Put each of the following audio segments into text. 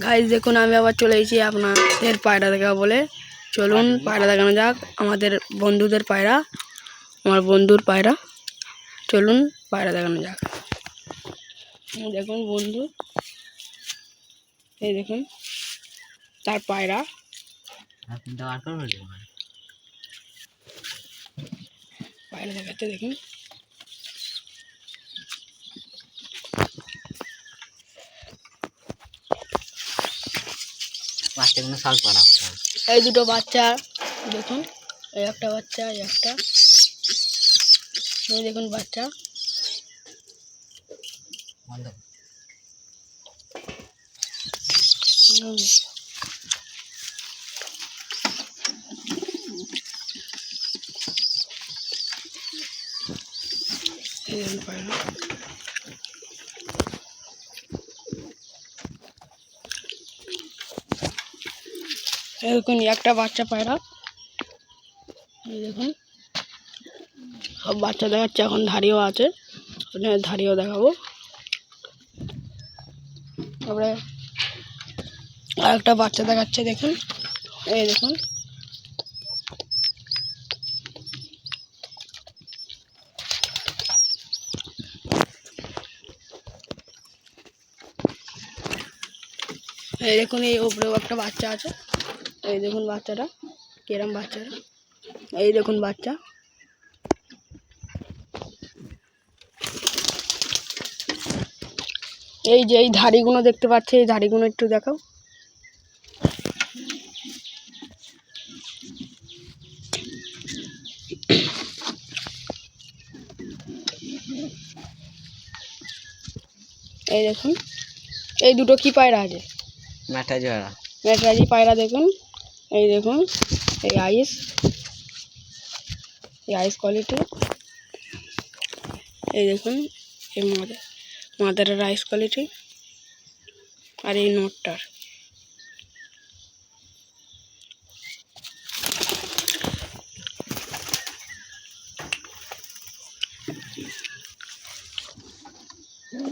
Guys দেখুন আমি আবার চলে এসেছি আপনাদের পায়রা দেখাবো বলে। চলুন পায়রা দেখানো যাক। আমাদের বন্ধুদের পায়রা, আমার বন্ধুর পায়রা। চলুন পায়রা দেখানো যাক। দেখুন বন্ধু, এই দেখুন তার পায়রা। পায়রা দেখাচ্ছে দেখুন। বাচ্চাগুলো শাল পাড়া এই দুটো বাচ্চা দেখুন, এই একটা বাচ্চা, এই একটা, এই দেখুন বাচ্চা। এই দেখুন পায়রা। এই দেখুন একটা বাচ্চা পায়রা। এই দেখুন সব বাচ্চা দেখাচ্ছে, এখন ধাড়িও আছে, আপনার ধাড়িও দেখাবো। তারপরে আর একটা বাচ্চা দেখাচ্ছে দেখুন, এই দেখুন। এই দেখুন এই উপরেও একটা বাচ্চা আছে, এই দেখুন বাচ্চাটা কিরম বাচ্চাটা, এই দেখুন বাচ্চা। এই যে এই ধাড়িগুলো দেখতে পাচ্ছে, এই ধাড়িগুলো একটু দেখাও। এই দেখুন এই দুটো কি পায়রা আছে, ম্যাটরাজি পায়রা। দেখুন এই দেখুন এই আইস কোয়ালিটি। এই দেখুন এই মাদারের আইস কোয়ালিটি, আর এই নোটটার।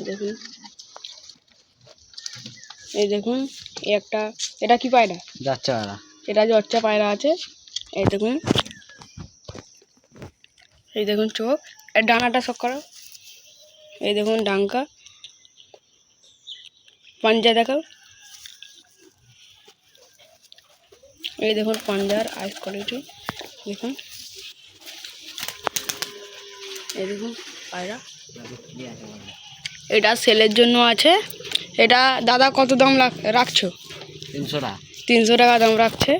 দেখুন এই দেখুন এই একটা, এটা কি পায়রা? যাচ্ছে এটা জচ্চা পায়রা আছে। এই দেখুন, এই দেখুন চোখ, এর ডানাটা শক করো। এই দেখুন ডাঙ্কা, পাঞ্জা দেখাও। এই দেখুন পাঞ্জার আইস কোয়ালিটি দেখুন। এই দেখুন পায়রা, এটা সেলের জন্য আছে। এটা দাদা কত দাম রাখছো? 300 টাকা। 300 টাকা দাম রাখছে।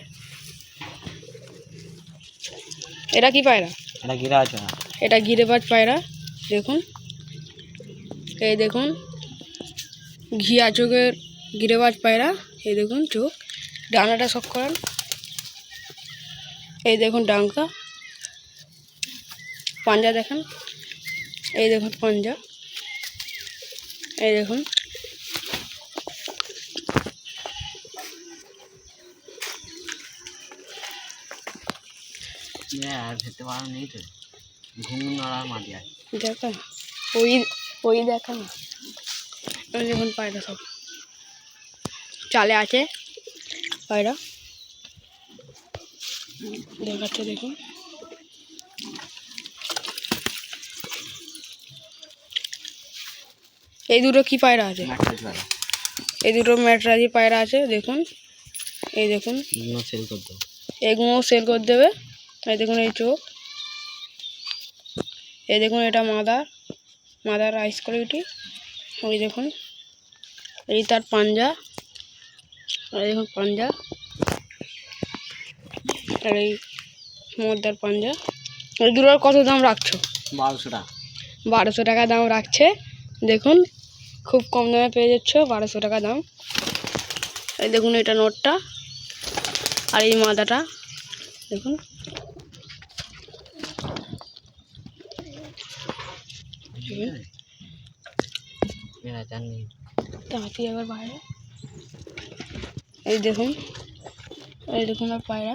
এটা কি পায়রা? এটা গিরেবাজ পায়রা। দেখুন এই দেখুন ঘিয়া চোখের গিরেবাজ পায়রা। এই দেখুন চোখ, ডানাটা শক করান। এই দেখুন ডাঙ্কা, পাঞ্জা দেখেন। এই দেখুন পাঞ্জা, এই দেখুন। দেখা ওই দেখা না, ওই দেখুন পায়রা সব চালে আছে পায়রা দেখাচ্ছে দেখুন। এই দুটো কি পায়রা আছে? এই দুটো ম্যাটরাজি পায়রা আছে দেখুন। এই দেখুন এগুলো সেল করে দেবে। এই দেখুন এই চোখ, এই দেখুন এটা মাদার আইস কোয়ালিটি। ওই দেখুন এই তার পাঞ্জা, এই দেখুন পাঞ্জা, আর এই মদ্দার পাঞ্জা। এই দুটোর কত দাম রাখছো? 1200 টাকা। 1200 টাকা দাম রাখছে। দেখুন খুব কম দামে পেয়ে যাচ্ছ, 1200 টাকা দাম। এই দেখুন এটা নোটটা, আর এই মাদাটা দেখুন। হাতি আবার বাইরে। এই দেখুন আর পায়রা।